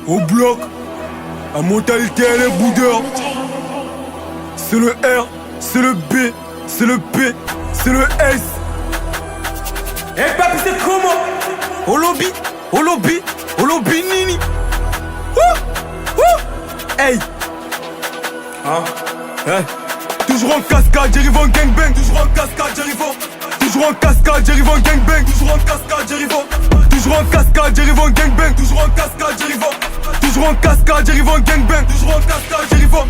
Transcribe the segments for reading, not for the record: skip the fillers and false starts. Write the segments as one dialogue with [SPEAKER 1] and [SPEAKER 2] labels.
[SPEAKER 1] Au bloc, la mentalité elle est boudeur. C'est le R, c'est le B, c'est le P, c'est le S.
[SPEAKER 2] Eh papi c'est comment?
[SPEAKER 1] Au lobby, au lobby, au lobby nini. Hey.
[SPEAKER 2] Hein?
[SPEAKER 1] Toujours en cascade, j'arrive en gangbang. Toujours en cascade, j'arrive en. Toujours en cascade, j'arrive en gangbang. Toujours en cascade, j'arrive en. Toujours en cascade, j'arrive en gangbang. Toujours en cascade, j'arrive en. Toujours en cascade, j'arrive en gangbang. Toujours en cascade, j'arrive en.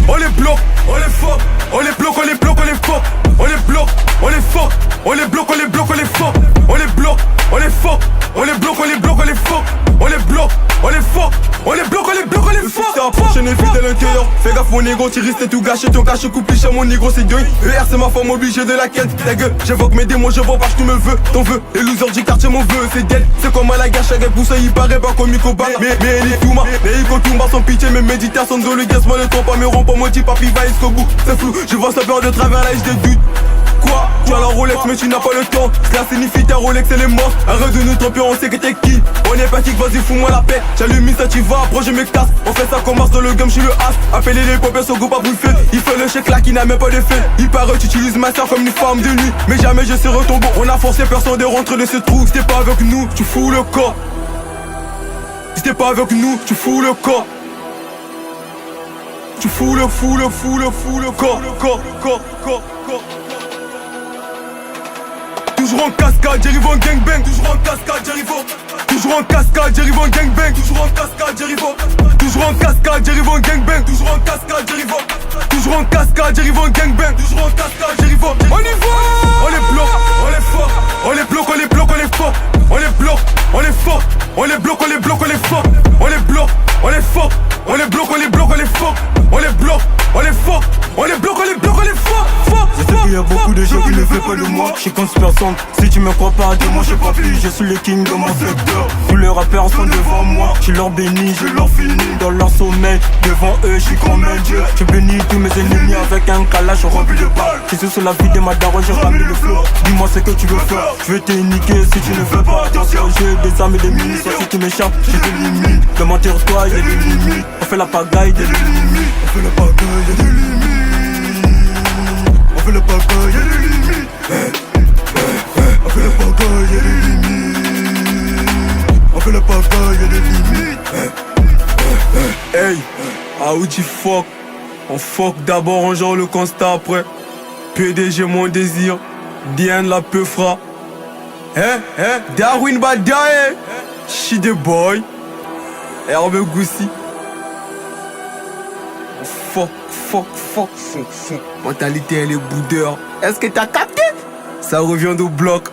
[SPEAKER 1] On les bloque, on les fuck. On les bloque, on les bloque, on les fuck. On les bloque, on les fuck. On les bloque, on les bloque, on les fuck. On les bloque, on les fuck. On les bloque, on les bloque, on les fuck. On les bloque, on les fuck. On les bloque, on les bloque, on les fuck.
[SPEAKER 3] C'est approché, n'est vide à l'intérieur. Fais gaffe mon négro, tu risques de tout gâcher. Ton cache coupe chez mon négro, c'est deuil. ER c'est ma femme obligée de la ken. Ta gueule, j'évoque mes démons, je vois pas que tu me veux. Ton vœu, les losers du quartier mon vœu, c'est dead. C'est comme à la gare, chaque pousse, il paraît pas comme Ikoba. Mais elle est Touma, mais Iko Touma sans pitié. Mes méditations de le guess, moi ne tombe pas, me rend pas mon type, papi va jusqu'au bout. C'est flou, je vois sa peur de travers l'âge des doutes. Quoi? Tu as la Rolex mais tu n'as pas le temps. Cela signifie ta Rolex elle est morte. Arrête de nous tromper, on sait que t'es qui. On est pratique, vas-y fous-moi la paix. J'allume ça, tu vas, après je me casse. On fait ça commence dans le game, je suis le as. Appelez les pompiers, son groupe à bouffer. Il fait le chèque là qui n'a même pas de fait. Il paraît tu utilises ma soeur comme une femme de nuit. Mais jamais je serai ton bon. On a forcé personne de rentrer de ce trou. Si t'es pas avec nous, tu fous le corps. Si t'es pas avec nous, tu fous le corps. Tu fous le corps. Toujours en cascade, j'arrive en gangbang. Toujours en cascade, j'arrive en. Toujours en cascade, j'arrive en gangbang. Toujours en cascade, j'arrive en. Toujours en cascade, j'arrive en gangbang. Toujours en cascade, j'arrive en. Toujours en cascade, j'arrive en gangbang. Toujours en cascade, j'arrive en. On y va. On les bloque, on les fuck. On les bloque, on les bloque, on les fuck. On les bloque, on les fuck. On les bloque, on les bloque, on les fuck. On les bloque, on les fuck. On les bloque, on les bloque, on les fuck. On les bloque, on les fuck. On les bloque, on les bloque, on les fuck.
[SPEAKER 4] Je sais qu'il y a beaucoup de gens qui ne veulent pas de moi. Je suis contre personne, si tu me crois pas, dis-moi je sais pas plus. Je suis le king de mon secteur. Tous les rappeurs sont devant moi. Je leur bénis, je leur finis dans leur sommeil. Devant eux, je suis comme un dieu. Je bénis tous mes ennemis avec un calage rempli de balles. Je suis sur la vie de ma daronne, j'ai ramené le flow. Dis-moi ce que tu veux faire, je vais te niquer si tu ne veux pas. Attention, j'ai des armes et des munitions. Si tu m'échappes, je te limite. De mentir toi, y'a des limites. On fait la pagaille, y'a des limites. On fait la pagaille, y'a des limites. On fait la pagaille, y'a des limites. On fait la pagaille, y'a des limites. On fait la pagaille, y'a des limites.
[SPEAKER 1] Hey, Aouti fuck. On fuck d'abord, on genre le constat après. PDG mon désir, Diane la peufra. Darwin Badaye, She the boy, Herbe Goussi. Fuck. Mentalité elle est boudeur. Est-ce que t'as capté? Ça revient au bloc.